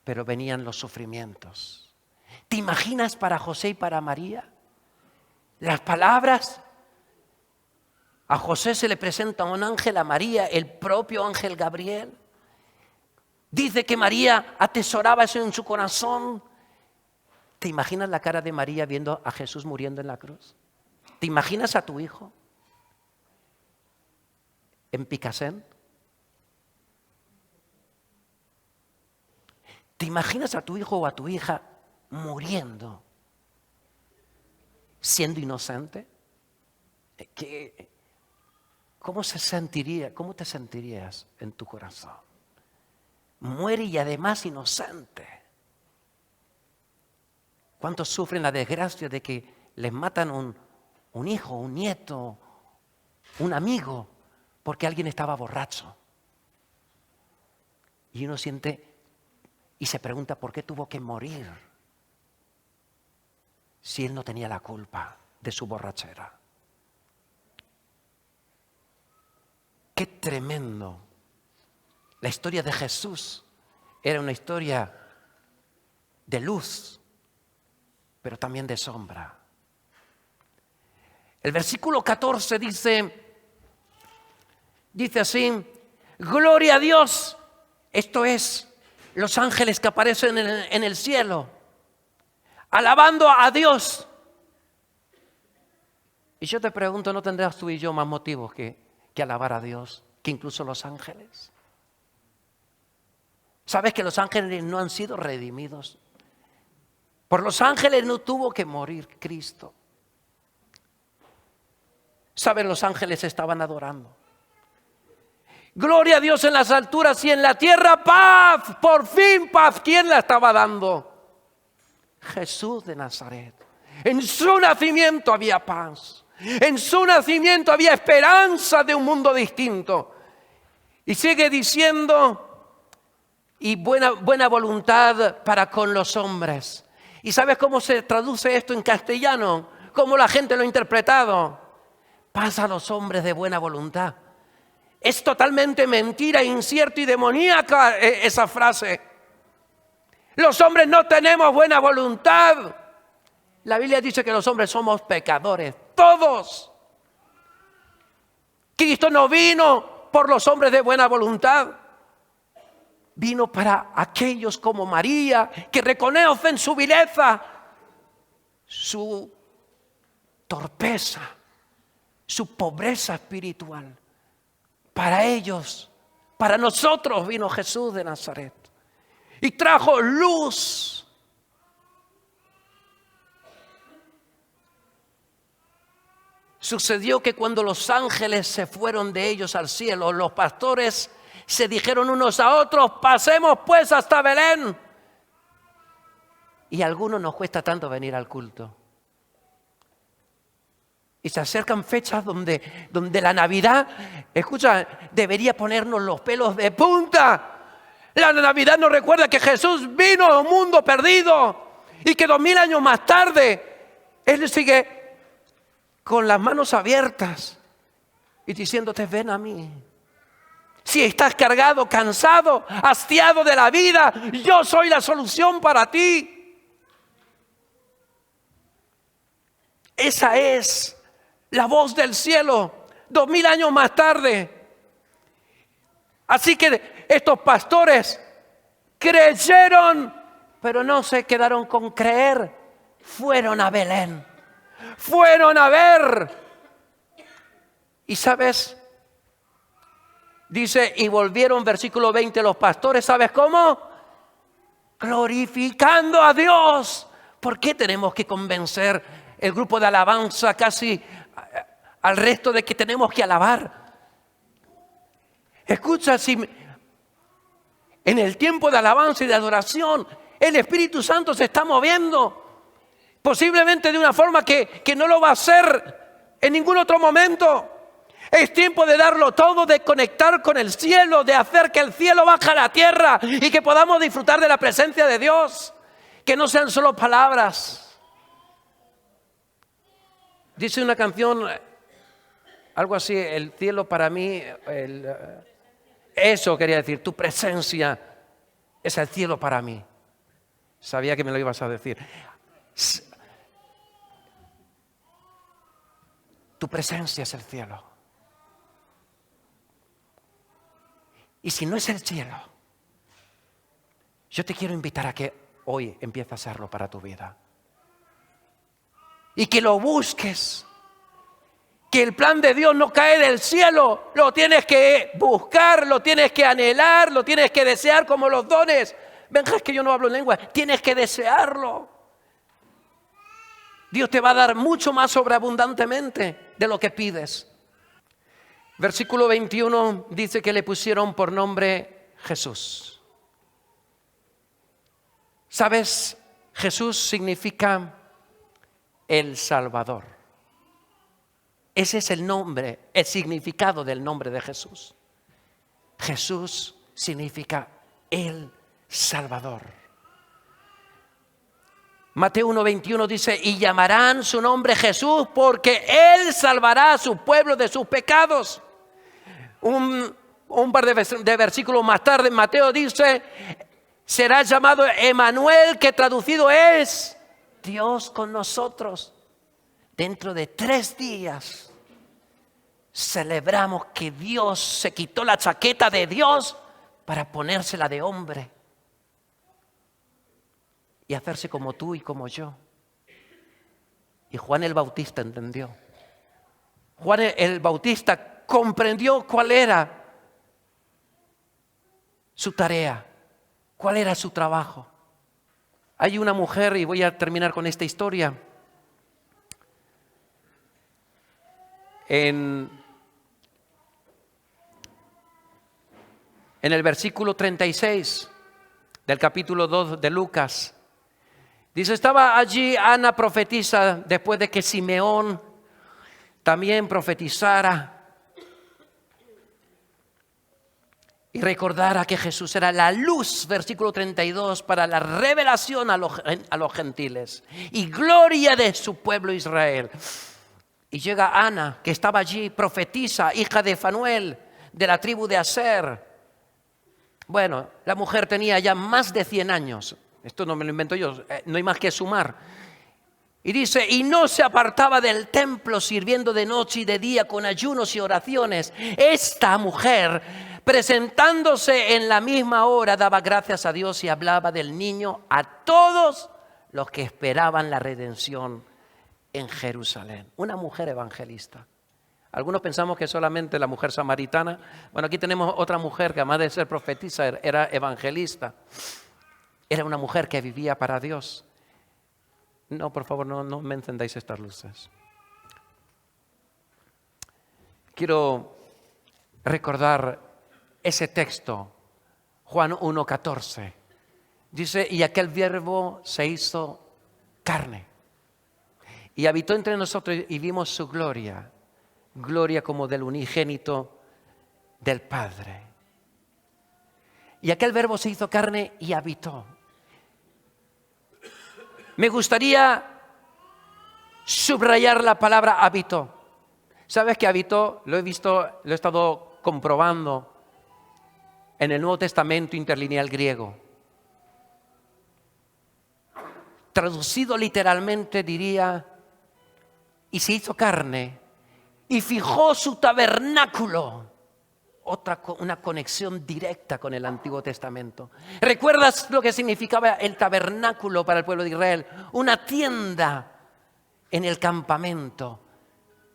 pero venían los sufrimientos. ¿Te imaginas para José y para María? Las palabras. A José se le presenta un ángel, a María el propio ángel Gabriel. Dice que María atesoraba eso en su corazón. ¿Te imaginas la cara de María viendo a Jesús muriendo en la cruz? ¿Te imaginas a tu hijo en Picassent? ¿Te imaginas a tu hijo o a tu hija muriendo siendo inocente? ¿Cómo se sentiría? ¿Cómo te sentirías en tu corazón? Muere y además inocente. ¿Cuántos sufren la desgracia de que les matan un hijo, un nieto, un amigo, porque alguien estaba borracho? Y uno siente y se pregunta por qué tuvo que morir si él no tenía la culpa de su borrachera. Qué tremendo. La historia de Jesús era una historia de luz, pero también de sombra. El versículo 14 dice así: gloria a Dios. Esto es, los ángeles que aparecen en el cielo, alabando a Dios. Y yo te pregunto, ¿no tendrás tú y yo más motivos que alabar a Dios que incluso los ángeles? ¿Sabes que los ángeles no han sido redimidos? Por los ángeles no tuvo que morir Cristo. ¿Sabes? Los ángeles estaban adorando. Gloria a Dios en las alturas y en la tierra paz. Por fin paz. ¿Quién la estaba dando? Jesús de Nazaret. En su nacimiento había paz. En su nacimiento había esperanza de un mundo distinto. Y sigue diciendo, y buena voluntad para con los hombres. ¿Y sabes cómo se traduce esto en castellano? ¿Cómo la gente lo ha interpretado? Paz a los hombres de buena voluntad. Es totalmente mentira, incierto y demoníaca esa frase. Los hombres no tenemos buena voluntad. La Biblia dice que los hombres somos pecadores, todos. Cristo no vino por los hombres de buena voluntad. vino para aquellos como María, que reconocen su vileza, su torpeza, su pobreza espiritual. Para ellos, para nosotros vino Jesús de Nazaret y trajo luz. Sucedió que cuando los ángeles se fueron de ellos al cielo, los pastores se dijeron unos a otros: pasemos pues hasta Belén. Y a algunos nos cuesta tanto venir al culto. Y se acercan fechas donde la Navidad, escucha, debería ponernos los pelos de punta. La Navidad nos recuerda que Jesús vino a un mundo perdido y que 2000 años más tarde Él sigue con las manos abiertas y diciéndote: ven a mí. Si estás cargado, cansado, hastiado de la vida, yo soy la solución para ti. Esa es la voz del cielo 2000 años más tarde. Así que estos pastores creyeron, pero no se quedaron con creer. Fueron a Belén. Fueron a ver. Y sabes, dice, y volvieron, versículo 20, los pastores, ¿sabes cómo? Glorificando a Dios. ¿Por qué tenemos que convencer el grupo de alabanza casi al resto de que tenemos que alabar? Escucha, si en el tiempo de alabanza y de adoración el Espíritu Santo se está moviendo, posiblemente de una forma que no lo va a hacer en ningún otro momento. Es tiempo de darlo todo, de conectar con el cielo, de hacer que el cielo baje a la tierra y que podamos disfrutar de la presencia de Dios. Que no sean solo palabras. Dice una canción, algo así: el cielo para mí, eso quería decir, tu presencia es el cielo para mí. Sabía que me lo ibas a decir. Tu presencia es el cielo. Y si no es el cielo, yo te quiero invitar a que hoy empieces a hacerlo para tu vida. Y que lo busques. Que el plan de Dios no cae del cielo. Lo tienes que buscar, lo tienes que anhelar, lo tienes que desear como los dones. Venga, es que yo no hablo en lengua. Tienes que desearlo. Dios te va a dar mucho más sobreabundantemente de lo que pides. Versículo 21 dice que le pusieron por nombre Jesús. ¿Sabes? Jesús significa el Salvador. Ese es el nombre, el significado del nombre de Jesús. Jesús significa el Salvador. Mateo 1:21 dice: y llamarán su nombre Jesús, porque Él salvará a su pueblo de sus pecados. Un par de versículos más tarde, Mateo dice: será llamado Emanuel, que traducido es Dios con nosotros. Dentro de 3 días celebramos que Dios se quitó la chaqueta de Dios para ponérsela de hombre y hacerse como tú y como yo. Y Juan el Bautista entendió. Juan el Bautista comprendió cuál era su tarea, cuál era su trabajo. Hay una mujer, y voy a terminar con esta historia, en el versículo 36 del capítulo 2 de Lucas. Dice: estaba allí Ana profetisa después de que Simeón también profetizara y recordara que Jesús era la luz, versículo 32, para la revelación a los gentiles y gloria de su pueblo Israel. Y llega Ana, que estaba allí, profetiza, hija de Fanuel, de la tribu de Aser. Bueno, la mujer tenía ya más de 100 años. Esto no me lo invento yo, no hay más que sumar. Y dice: y no se apartaba del templo, sirviendo de noche y de día con ayunos y oraciones. Esta mujer Presentándose en la misma hora, daba gracias a Dios y hablaba del niño a todos los que esperaban la redención en Jerusalén. Una mujer evangelista. Algunos pensamos que solamente la mujer samaritana. Bueno, aquí tenemos otra mujer que además de ser profetisa era evangelista. Era una mujer que vivía para Dios. No, por favor, no me encendáis estas luces. Quiero recordar ese texto, Juan 1:14. Dice, y aquel verbo se hizo carne y habitó entre nosotros y vimos su gloria, gloria como del unigénito del Padre. Y aquel verbo se hizo carne y habitó. Me gustaría subrayar la palabra habitó. ¿Sabes qué habitó? Lo he estado comprobando en el Nuevo Testamento interlineal griego. Traducido literalmente diría, y se hizo carne y fijó su tabernáculo. Una conexión directa con el Antiguo Testamento. ¿Recuerdas lo que significaba el tabernáculo para el pueblo de Israel? Una tienda en el campamento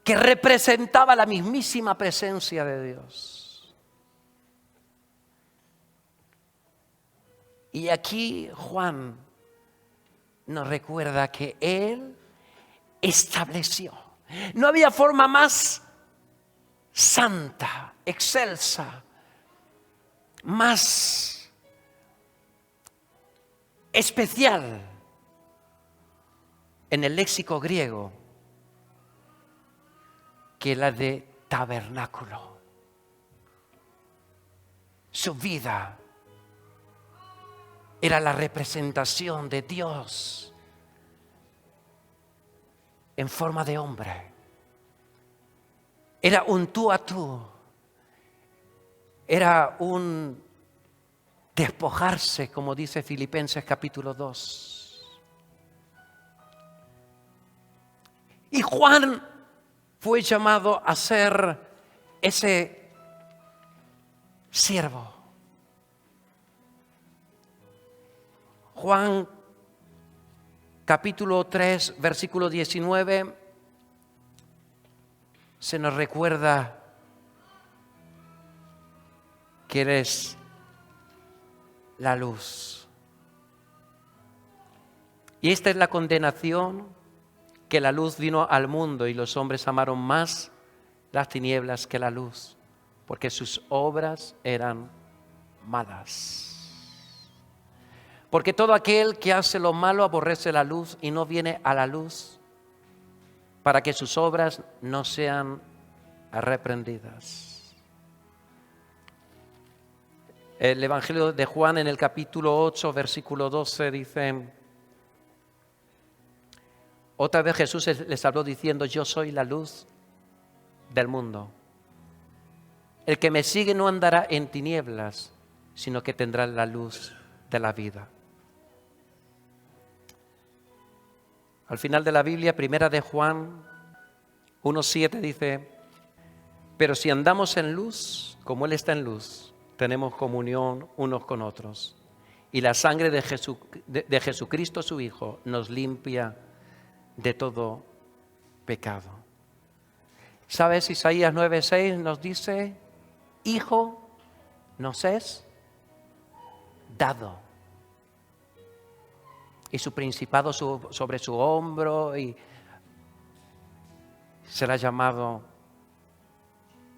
que representaba la mismísima presencia de Dios. Y aquí Juan nos recuerda que Él estableció. No había forma más santa, excelsa, más especial en el léxico griego que la de tabernáculo. Su vida era la representación de Dios en forma de hombre. Era un tú a tú. Era un despojarse, como dice Filipenses capítulo 2. Y Juan fue llamado a ser ese siervo. Juan capítulo 3, versículo 19, se nos recuerda que eres la luz. Y esta es la condenación, que la luz vino al mundo y los hombres amaron más las tinieblas que la luz, porque sus obras eran malas. Porque todo aquel que hace lo malo aborrece la luz y no viene a la luz para que sus obras no sean reprendidas. El Evangelio de Juan en el capítulo 8, versículo 12 dice, otra vez Jesús les habló diciendo, yo soy la luz del mundo. El que me sigue no andará en tinieblas, sino que tendrá la luz de la vida. Al final de la Biblia, primera de Juan 1:7 dice, pero si andamos en luz, como Él está en luz, tenemos comunión unos con otros. Y la sangre de Jesucristo, su Hijo, nos limpia de todo pecado. ¿Sabes? Isaías 9:6 nos dice, Hijo nos es dado. Y su principado sobre su hombro, y será llamado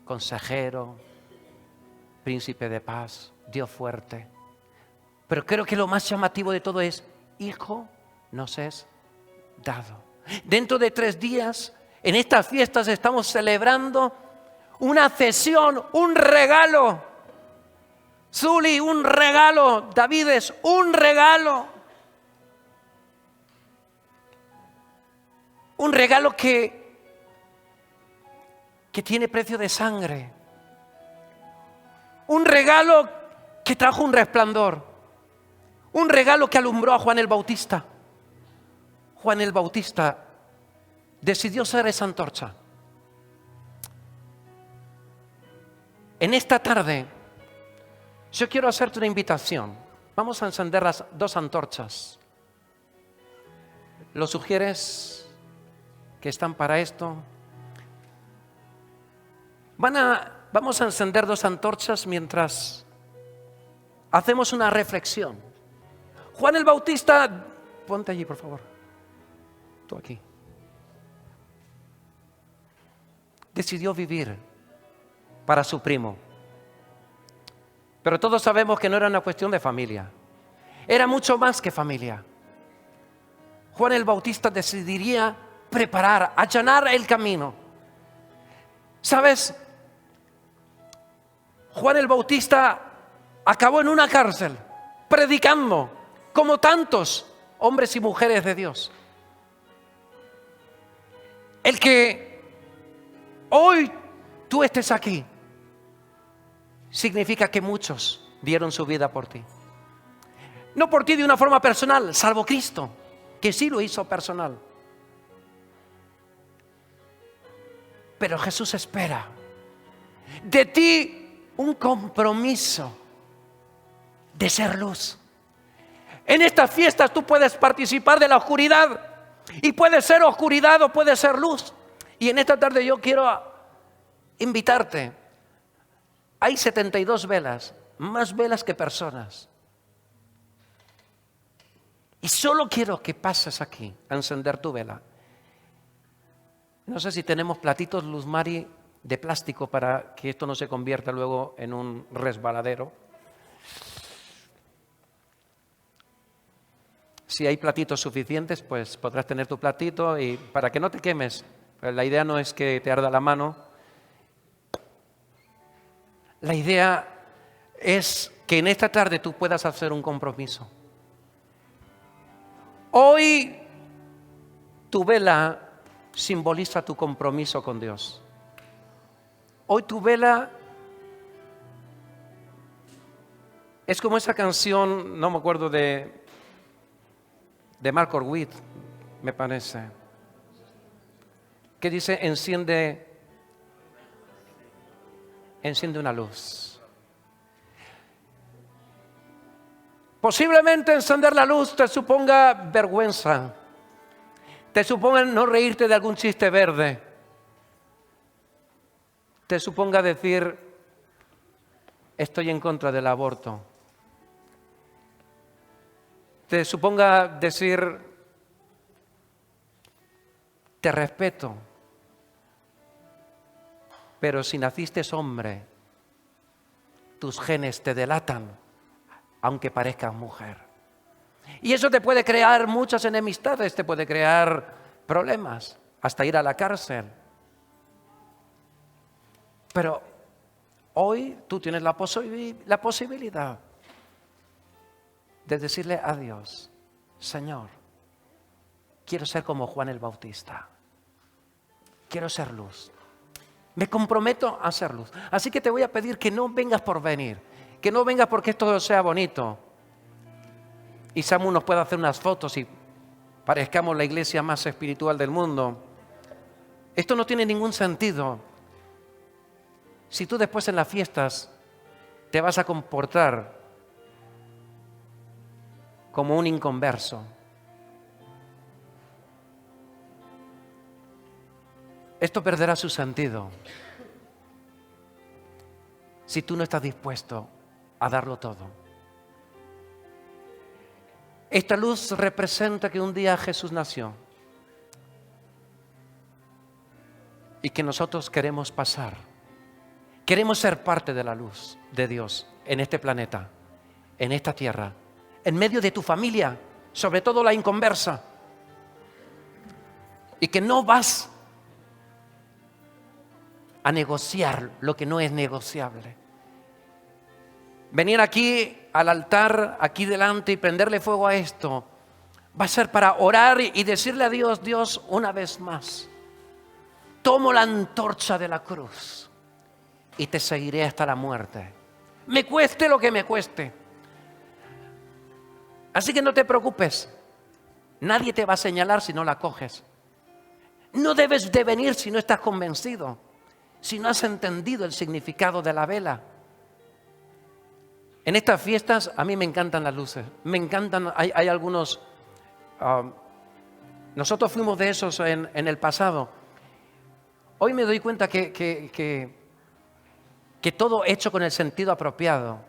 Consejero, Príncipe de paz, Dios fuerte. Pero creo que lo más llamativo de todo es, Hijo nos es dado. Dentro de 3 días, en estas fiestas estamos celebrando una cesión, un regalo. Zuli, un regalo. Davides, un regalo. Un regalo que tiene precio de sangre. Un regalo que trajo un resplandor. Un regalo que alumbró a Juan el Bautista. Juan el Bautista decidió ser esa antorcha. En esta tarde Yo quiero hacerte una invitación. Vamos a encender las 2 antorchas. ¿Lo sugieres que están para esto? Vamos a encender 2 antorchas mientras hacemos una reflexión. Juan el Bautista, ponte allí por favor, tú aquí, decidió vivir para su primo. Pero todos sabemos que no era una cuestión de familia, era mucho más que familia. Juan el Bautista decidiría preparar, allanar el camino. ¿Sabes? Juan el Bautista acabó en una cárcel, predicando, como tantos hombres y mujeres de Dios. El que hoy tú estés aquí, significa que muchos dieron su vida por ti. No por ti de una forma personal, salvo Cristo, que sí lo hizo personal. Pero Jesús espera de ti un compromiso de ser luz. En estas fiestas tú puedes participar de la oscuridad, y puede ser oscuridad o puede ser luz. Y en esta tarde yo quiero invitarte. Hay 72 velas, más velas que personas. Y solo quiero que pases aquí a encender tu vela. No sé si tenemos platitos Luz Mari de plástico para que esto no se convierta luego en un resbaladero. Si hay platitos suficientes, pues podrás tener tu platito, y para que no te quemes. La idea no es que te arda la mano. La idea es que en esta tarde tú puedas hacer un compromiso. Hoy tu vela simboliza tu compromiso con Dios. Hoy tu vela es como esa canción, no me acuerdo de Mark Orwitt, me parece, que dice: enciende una luz. Posiblemente encender la luz te suponga vergüenza, te suponga no reírte de algún chiste verde, te suponga decir: estoy en contra del aborto, te suponga decir: te respeto, pero si naciste hombre, tus genes te delatan, aunque parezcas mujer. Y eso te puede crear muchas enemistades, te puede crear problemas, hasta ir a la cárcel. Pero hoy tú tienes la posibilidad de decirle a Dios: Señor, quiero ser como Juan el Bautista, quiero ser luz. Me comprometo a ser luz. Así que te voy a pedir que no vengas por venir, que no vengas porque esto sea bonito y Samu nos pueda hacer unas fotos y parezcamos la iglesia más espiritual del mundo. Esto no tiene ningún sentido si tú después en las fiestas te vas a comportar como un inconverso. Esto perderá su sentido si tú no estás dispuesto a darlo todo. Esta luz representa que un día Jesús nació y que nosotros queremos pasar. Queremos ser parte de la luz de Dios en este planeta, en esta tierra, en medio de tu familia, sobre todo la inconversa, y que no vas a negociar lo que no es negociable. Venir aquí al altar, aquí delante, y prenderle fuego a esto, va a ser para orar y decirle a Dios: Dios, una vez más, tomo la antorcha de la cruz y te seguiré hasta la muerte, me cueste lo que me cueste. Así que no te preocupes, nadie te va a señalar si no la coges. No debes de venir si no estás convencido, si no has entendido el significado de la vela. En estas fiestas a mí me encantan las luces, me encantan, hay algunos, nosotros fuimos de esos en el pasado. Hoy me doy cuenta que todo hecho con el sentido apropiado,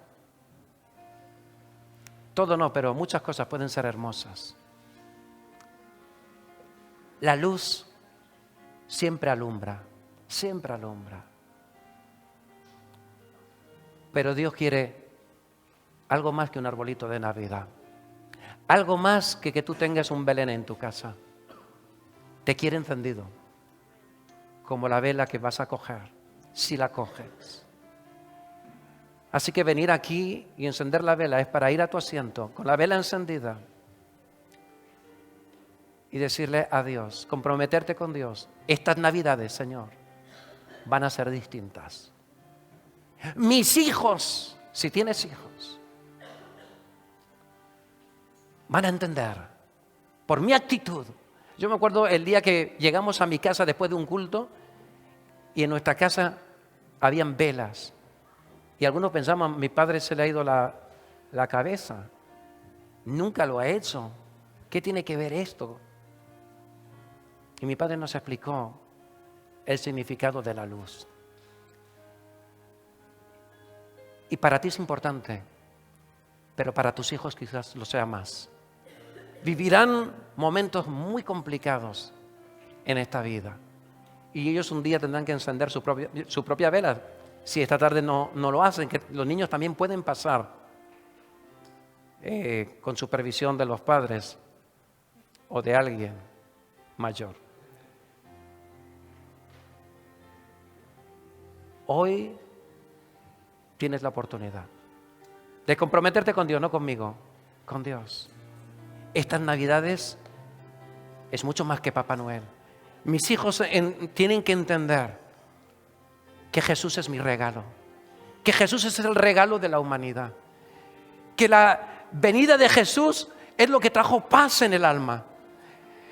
todo no, pero muchas cosas pueden ser hermosas. La luz siempre alumbra, siempre alumbra. Pero Dios quiere algo más que un arbolito de Navidad. Algo más que tú tengas un Belén en tu casa. Te quiere encendido, como la vela que vas a coger, si la coges. Así que venir aquí y encender la vela es para ir a tu asiento con la vela encendida y decirle a Dios, comprometerte con Dios. Estas Navidades, Señor, van a ser distintas. Mis hijos, si tienes hijos, van a entender por mi actitud. Yo me acuerdo el día que llegamos a mi casa después de un culto y en nuestra casa habían velas. Y algunos pensaban, mi padre se le ha ido la cabeza. Nunca lo ha hecho. ¿Qué tiene que ver esto? Y mi padre nos explicó el significado de la luz. Y para ti es importante, pero para tus hijos quizás lo sea más. Vivirán momentos muy complicados en esta vida. Y ellos un día tendrán que encender su propia vela. Si esta tarde no lo hacen, que los niños también pueden pasar con supervisión de los padres o de alguien mayor. Hoy tienes la oportunidad de comprometerte con Dios, no conmigo, con Dios. Estas Navidades es mucho más que Papá Noel. Mis hijos tienen que entender que Jesús es mi regalo, que Jesús es el regalo de la humanidad, que la venida de Jesús es lo que trajo paz en el alma,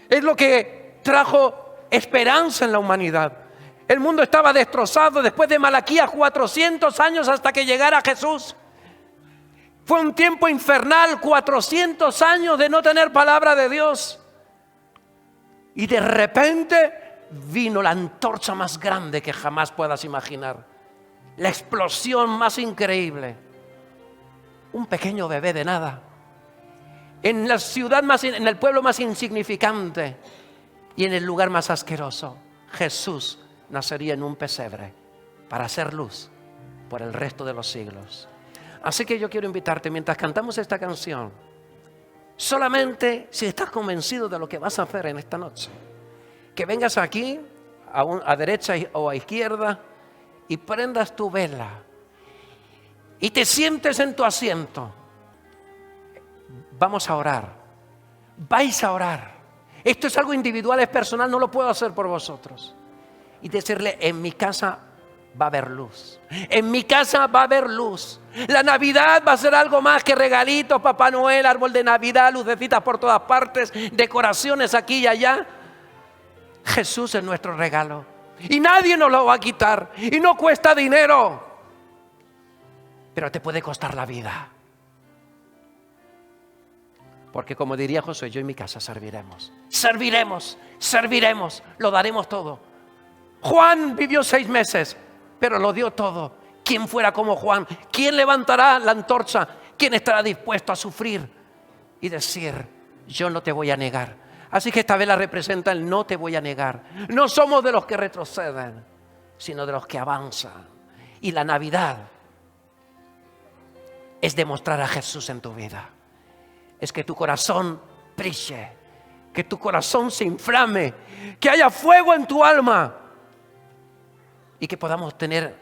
es lo que trajo esperanza en la humanidad. El mundo estaba destrozado después de Malaquías 400 años hasta que llegara Jesús. Fue un tiempo infernal, 400 años de no tener palabra de Dios. Y de repente vino la antorcha más grande que jamás puedas imaginar. La explosión más increíble. Un pequeño bebé de nada. En la ciudad en el pueblo más insignificante y en el lugar más asqueroso, Jesús nacería en un pesebre para hacer luz por el resto de los siglos. Así que yo quiero invitarte mientras cantamos esta canción, solamente si estás convencido de lo que vas a hacer en esta noche, que vengas aquí a derecha o a izquierda y prendas tu vela y te sientes en tu asiento. Vamos a orar, vais a orar. Esto es algo individual, es personal, no lo puedo hacer por vosotros. Y decirle, en mi casa va a haber luz. En mi casa va a haber luz. La Navidad va a ser algo más que regalitos, Papá Noel, árbol de Navidad, lucecitas por todas partes, decoraciones aquí y allá. Jesús es nuestro regalo. Y nadie nos lo va a quitar. Y no cuesta dinero. Pero te puede costar la vida. Porque como diría Josué, yo y mi casa serviremos. Serviremos, serviremos, lo daremos todo. Juan vivió 6 meses, pero lo dio todo. ¿Quién fuera como Juan? ¿Quién levantará la antorcha? ¿Quién estará dispuesto a sufrir y decir, yo no te voy a negar? Así que esta vela representa el no te voy a negar. No somos de los que retroceden, sino de los que avanzan. Y la Navidad es demostrar a Jesús en tu vida. Es que tu corazón brille, que tu corazón se inflame, que haya fuego en tu alma. Y que podamos tener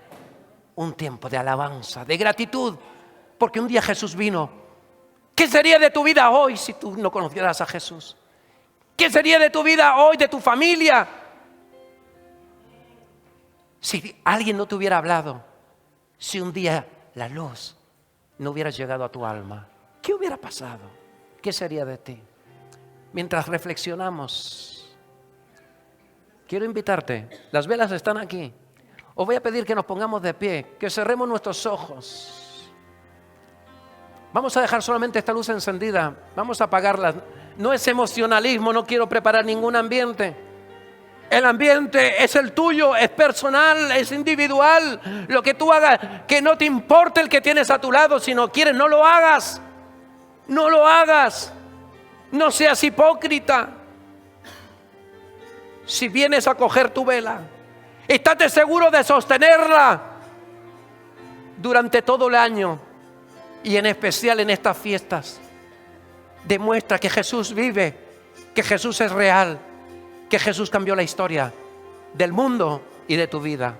un tiempo de alabanza, de gratitud, porque un día Jesús vino. ¿Qué sería de tu vida hoy si tú no conocieras a Jesús? ¿Qué sería de tu vida hoy, de tu familia? Si alguien no te hubiera hablado, si un día la luz no hubiera llegado a tu alma, ¿qué hubiera pasado? ¿Qué sería de ti? Mientras reflexionamos, quiero invitarte, las velas están aquí. Os voy a pedir que nos pongamos de pie, que cerremos nuestros ojos Vamos a dejar solamente esta luz encendida. Vamos a apagarla. No es emocionalismo, no quiero preparar ningún ambiente. El ambiente es el tuyo, es personal, es individual. Lo que tú hagas, que no te importe el que tienes a tu lado. Si no quieres, no lo hagas. No lo hagas. No seas hipócrita. Si vienes a coger tu vela, estate seguro de sostenerla durante todo el año y en especial en estas fiestas. Demuestra que Jesús vive, que Jesús es real, que Jesús cambió la historia del mundo y de tu vida.